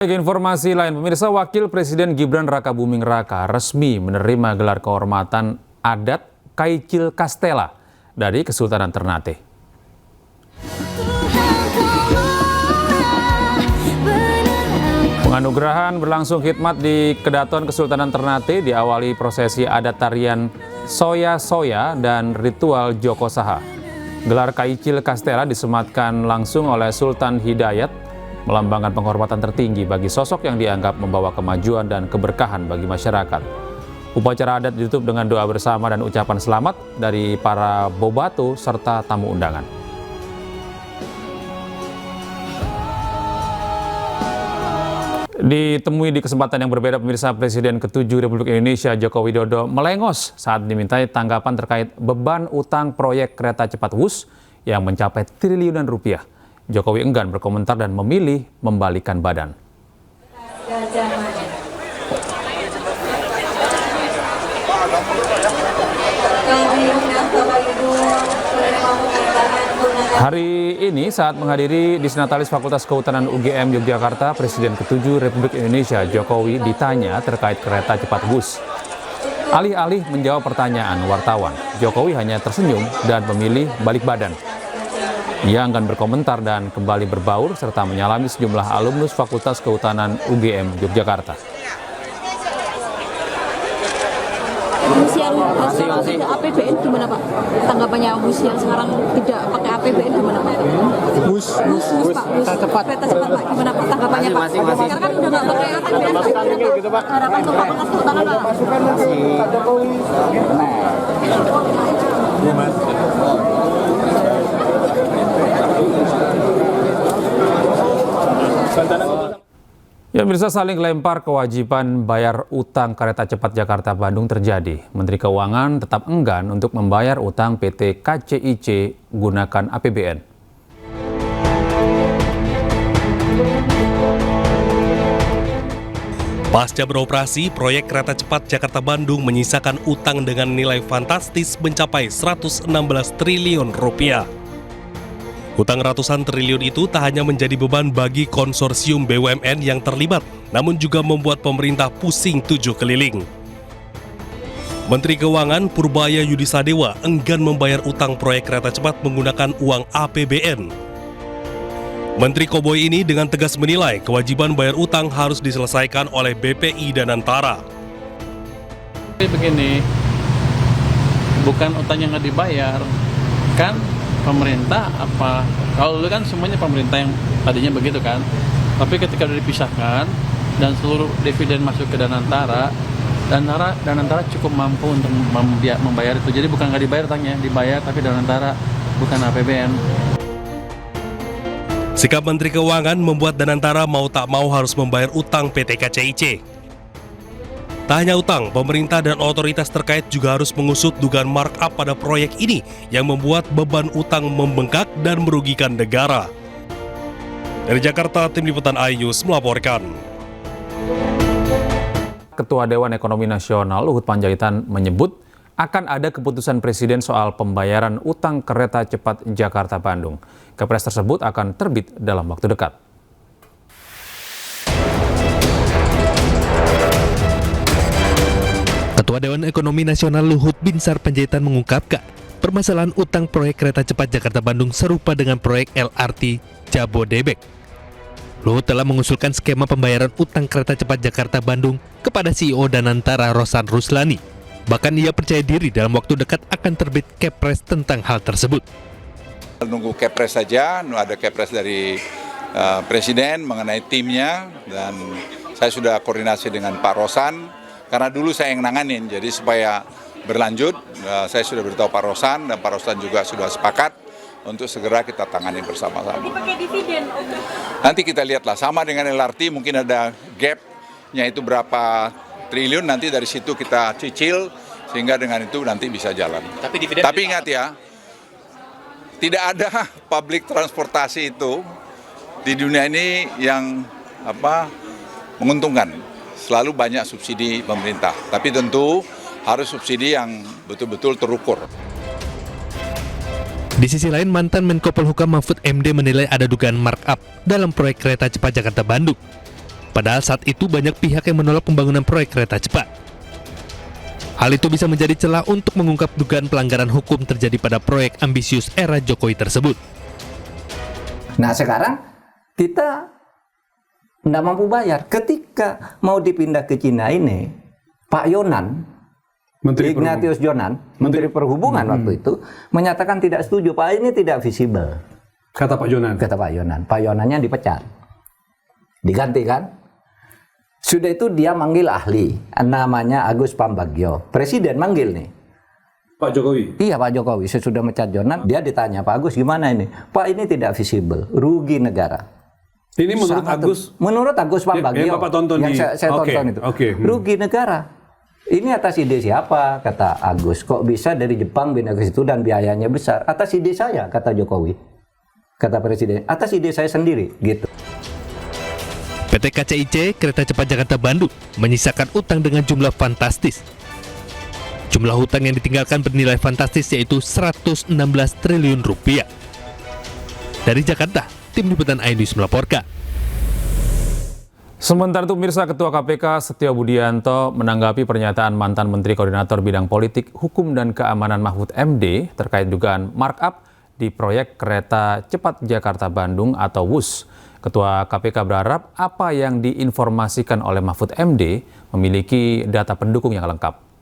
Informasi lain, pemirsa, Wakil Presiden Gibran Rakabuming Raka resmi menerima gelar kehormatan adat Kaicil Kastela dari Kesultanan Ternate. Penganugerahan berlangsung khidmat di Kedaton Kesultanan Ternate, diawali prosesi adat tarian soya-soya dan ritual Joko Saha. Gelar Kaicil Kastela disematkan langsung oleh Sultan Hidayat, melambangkan penghormatan tertinggi bagi sosok yang dianggap membawa kemajuan dan keberkahan bagi masyarakat. Upacara adat ditutup dengan doa bersama dan ucapan selamat dari para bobato serta tamu undangan. Ditemui di kesempatan yang berbeda, pemirsa, Presiden ke-7 Republik Indonesia Joko Widodo melengos saat dimintai tanggapan terkait beban utang proyek kereta cepat Wus yang mencapai triliunan rupiah. Jokowi enggan berkomentar dan memilih membalikan badan. Hari ini saat menghadiri Disnatalis Fakultas Kehutanan UGM Yogyakarta, Presiden ke-7 Republik Indonesia Jokowi ditanya terkait kereta cepat Wus. Alih-alih menjawab pertanyaan wartawan, Jokowi hanya tersenyum dan memilih balik badan. Ia enggan berkomentar dan kembali berbaur serta menyalami sejumlah alumnus Fakultas Kehutanan UGM Yogyakarta. Bus yang sekarang tidak APBN gimana Pak? Tanggapannya bus yang sekarang tidak pakai APBN gimana Pak? Bus Pak, kereta cepat Pak, gimana Pak tanggapannya Pak? Sekarang kan udah nggak pakai APBN Pak, harapan untuk Fakultas Kehutanan Pak? Ya, pemirsa, saling lempar kewajiban bayar utang kereta cepat Jakarta-Bandung terjadi. Menteri Keuangan tetap enggan untuk membayar utang PT KCIC gunakan APBN. Pasca beroperasi, proyek kereta cepat Jakarta-Bandung menyisakan utang dengan nilai fantastis mencapai 116 triliun rupiah. Utang ratusan triliun itu tak hanya menjadi beban bagi konsorsium BUMN yang terlibat, namun juga membuat pemerintah pusing tujuh keliling. Menteri Keuangan Purbaya Yudisadewa enggan membayar utang proyek kereta cepat menggunakan uang APBN. Menteri Koboi ini dengan tegas menilai kewajiban bayar utang harus diselesaikan oleh BPI dan Antara. Begini, bukan utang yang nggak dibayar, kan? Pemerintah apa, kalau dulu kan semuanya pemerintah yang tadinya begitu kan, tapi ketika sudah dipisahkan dan seluruh dividen masuk ke Danantara, Danantara cukup mampu untuk membayar itu. Jadi bukan nggak dibayar utangnya, dibayar tapi Danantara bukan APBN. Sikap Menteri Keuangan membuat Danantara mau tak mau harus membayar utang PT KCIC. Tak hanya utang, pemerintah dan otoritas terkait juga harus mengusut dugaan markup pada proyek ini yang membuat beban utang membengkak dan merugikan negara. Dari Jakarta, Tim Liputan iNews melaporkan. Ketua Dewan Ekonomi Nasional Luhut Panjaitan menyebut akan ada keputusan Presiden soal pembayaran utang kereta cepat Jakarta-Bandung. Kepres tersebut akan terbit dalam waktu dekat. Ketua Dewan Ekonomi Nasional Luhut Binsar Panjaitan mengungkapkan, permasalahan utang proyek kereta cepat Jakarta-Bandung serupa dengan proyek LRT Jabodebek. Luhut telah mengusulkan skema pembayaran utang kereta cepat Jakarta-Bandung kepada CEO Danantara Rosan Ruslani. Bahkan ia percaya diri dalam waktu dekat akan terbit Kepres tentang hal tersebut. Nunggu Kepres saja, ada Kepres dari Presiden mengenai timnya, dan saya sudah koordinasi dengan Pak Rosan. Karena dulu saya yang nanganin, jadi supaya berlanjut, saya sudah beritahu Pak Rosan, dan Pak Rosan juga sudah sepakat untuk segera kita tangani bersama-sama. Dipakai dividen, Om. Nanti kita lihatlah, sama dengan LRT mungkin ada gap-nya itu berapa triliun, nanti dari situ kita cicil, sehingga dengan itu nanti bisa jalan. Tapi ingat ya, tidak ada public transportasi itu di dunia ini yang menguntungkan. Selalu banyak subsidi pemerintah, tapi tentu harus subsidi yang betul-betul terukur. Di sisi lain, mantan Menko Polhukam Mahfud MD menilai ada dugaan markup dalam proyek kereta cepat Jakarta-Bandung. Padahal saat itu banyak pihak yang menolak pembangunan proyek kereta cepat. Hal itu bisa menjadi celah untuk mengungkap dugaan pelanggaran hukum terjadi pada proyek ambisius era Jokowi tersebut. Nah sekarang kita tidak mampu bayar. Ketika mau dipindah ke Cina ini, Pak Yonan, Ignatius Jonan, Menteri Perhubungan waktu itu, menyatakan tidak setuju. Pak ini tidak visible. Kata Pak Yonan. Kata Pak Yonan. Pak Yonannya dipecat. Diganti kan? Sudah itu dia manggil ahli, namanya Agus Pambagio. Presiden manggil nih. Pak Jokowi? Iya Pak Jokowi, sesudah mecat Jonan, dia ditanya, Pak Agus gimana ini? Pak ini tidak visible, rugi negara. Ini menurut Agus? Menurut Agus Pambagio, yang Bapak tonton yang saya tonton itu. Rugi negara. Ini atas ide siapa? Kata Agus. Kok bisa dari Jepang pindah ke situ dan biayanya besar? Atas ide saya, kata Jokowi. Kata Presiden, atas ide saya sendiri, gitu. PT KCIC Kereta Cepat Jakarta Bandung menyisakan utang dengan jumlah fantastis. Jumlah hutang yang ditinggalkan bernilai fantastis yaitu 116 triliun rupiah. Dari Jakarta, Tim Liputan iNews melaporkan. Sementara itu pemirsa, Ketua KPK Setio Budianto menanggapi pernyataan mantan Menteri Koordinator Bidang Politik, Hukum dan Keamanan Mahfud MD terkait dugaan markup di proyek Kereta Cepat Jakarta Bandung atau WUS. Ketua KPK berharap apa yang diinformasikan oleh Mahfud MD memiliki data pendukung yang lengkap.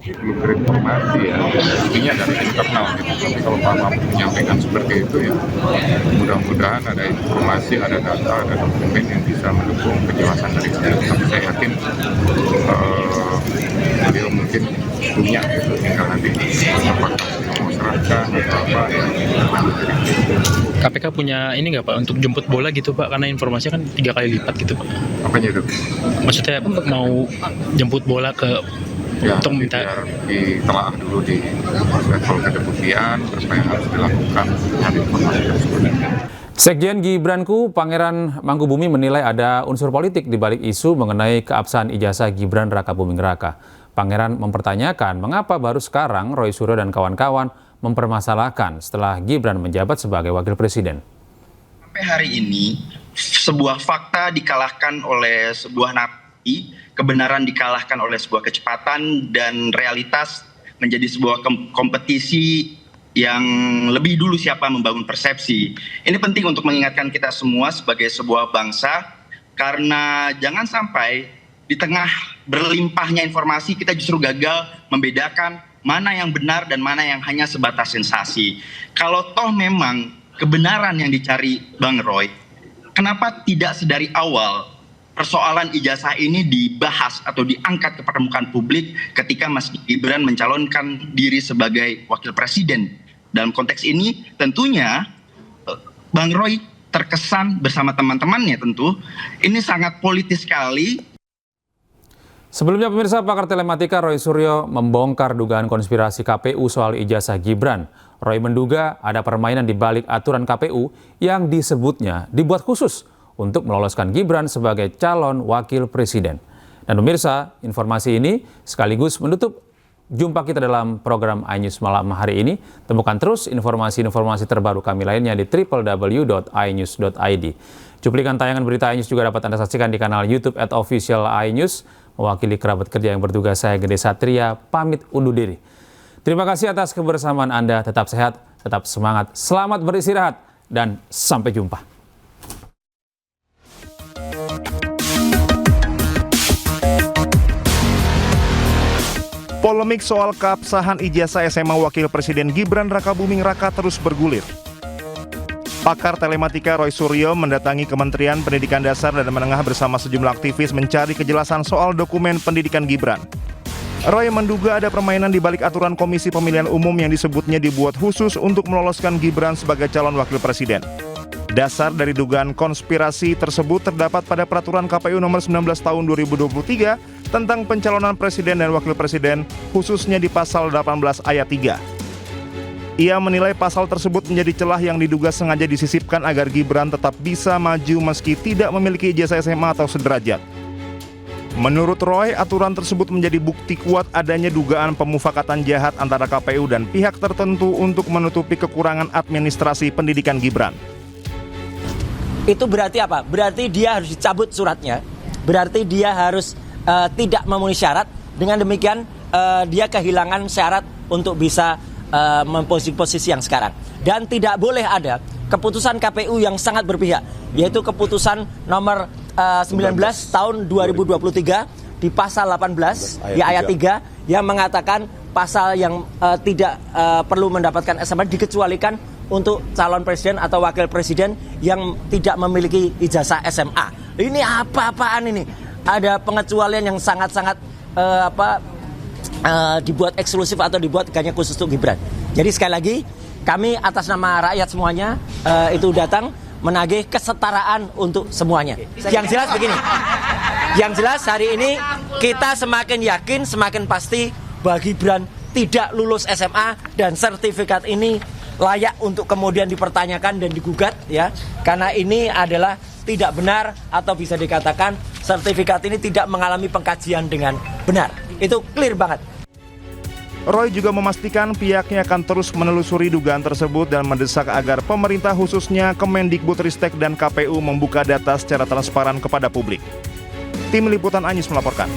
Belum berinformasi ya, intinya dari internal gitu. Tapi kalau Pak Mahfud menyampaikan seperti itu ya, mudah-mudahan ada informasi, ada data, ada dokumen yang bisa mendukung penjelasan dari saya. Tapi saya yakin beliau mungkin punya gitu, tinggal nanti apakah mau serahkan atau apa ya. KPK punya ini nggak Pak untuk jemput bola gitu Pak, karena informasinya kan 3 kali lipat gitu Pak. Apanya itu? Maksudnya mau jemput bola ke ya, untuk minta ditelaah dulu di level kedeputian, terus apa yang harus dilakukan dengan informasi tersebut. Sekjen Gibranku Pangeran Mangkubumi menilai ada unsur politik di balik isu mengenai keabsahan ijazah Gibran Raka Buming Raka. Pangeran mempertanyakan mengapa baru sekarang Roy Suryo dan kawan-kawan mempermasalahkan setelah Gibran menjabat sebagai wakil presiden. Sampai hari ini, sebuah fakta dikalahkan oleh sebuah napi, kebenaran dikalahkan oleh sebuah kecepatan, dan realitas menjadi sebuah kompetisi yang lebih dulu siapa membangun persepsi. Ini penting untuk mengingatkan kita semua sebagai sebuah bangsa, karena jangan sampai di tengah berlimpahnya informasi kita justru gagal membedakan mana yang benar dan mana yang hanya sebatas sensasi. Kalau toh memang kebenaran yang dicari Bang Roy, kenapa tidak sedari awal persoalan ijazah ini dibahas atau diangkat ke permukaan publik ketika Mas Gibran mencalonkan diri sebagai wakil presiden? Dalam konteks ini tentunya Bang Roy terkesan bersama teman-temannya tentu ini sangat politis sekali. Sebelumnya pemirsa, pakar telematika Roy Suryo membongkar dugaan konspirasi KPU soal ijazah Gibran. Roy menduga ada permainan di balik aturan KPU yang disebutnya dibuat khusus untuk meloloskan Gibran sebagai calon wakil presiden. Dan pemirsa, informasi ini sekaligus menutup jumpa kita dalam program iNews malam hari ini. Temukan terus informasi-informasi terbaru kami lainnya di www.inews.id. Cuplikan tayangan berita iNews juga dapat Anda saksikan di kanal YouTube @official iNews. Mewakili kerabat kerja yang bertugas, saya Gede Satria pamit undur diri. Terima kasih atas kebersamaan Anda. Tetap sehat, tetap semangat, selamat beristirahat, dan sampai jumpa. Polemik soal keabsahan ijazah SMA Wakil Presiden Gibran Raka Buming Raka terus bergulir. Pakar telematika Roy Suryo mendatangi Kementerian Pendidikan Dasar dan Menengah bersama sejumlah aktivis mencari kejelasan soal dokumen pendidikan Gibran. Roy menduga ada permainan di balik aturan Komisi Pemilihan Umum yang disebutnya dibuat khusus untuk meloloskan Gibran sebagai calon wakil presiden. Dasar dari dugaan konspirasi tersebut terdapat pada Peraturan KPU Nomor 19 Tahun 2023 tentang pencalonan presiden dan wakil presiden, khususnya di Pasal 18 Ayat 3. Ia menilai pasal tersebut menjadi celah yang diduga sengaja disisipkan agar Gibran tetap bisa maju meski tidak memiliki ijazah SMA atau sederajat. Menurut Roy, aturan tersebut menjadi bukti kuat adanya dugaan pemufakatan jahat antara KPU dan pihak tertentu untuk menutupi kekurangan administrasi pendidikan Gibran. Itu berarti apa? Berarti dia harus dicabut suratnya berarti dia harus tidak memenuhi syarat. Dengan demikian dia kehilangan syarat untuk bisa memposisi posisi yang sekarang. Dan tidak boleh ada keputusan KPU yang sangat berpihak, yaitu keputusan nomor 19 tahun 2023 di pasal 18 di ayat 3 yang mengatakan pasal yang tidak perlu mendapatkan SMA dikecualikan untuk calon presiden atau wakil presiden yang tidak memiliki ijazah SMA. Ini apa-apaan ini? Ada pengecualian yang sangat-sangat dibuat eksklusif atau dibuat hanya khusus untuk Gibran. Jadi sekali lagi kami atas nama rakyat semuanya itu datang menagih kesetaraan untuk semuanya. Yang jelas begini, yang jelas hari ini kita semakin yakin, semakin pasti bahwa Gibran tidak lulus SMA dan sertifikat ini layak untuk kemudian dipertanyakan dan digugat ya, karena ini adalah tidak benar atau bisa dikatakan sertifikat ini tidak mengalami pengkajian dengan benar. Itu clear banget. Roy juga memastikan pihaknya akan terus menelusuri dugaan tersebut dan mendesak agar pemerintah khususnya Kemendikbudristek dan KPU membuka data secara transparan kepada publik. Tim Liputan Anyus melaporkan.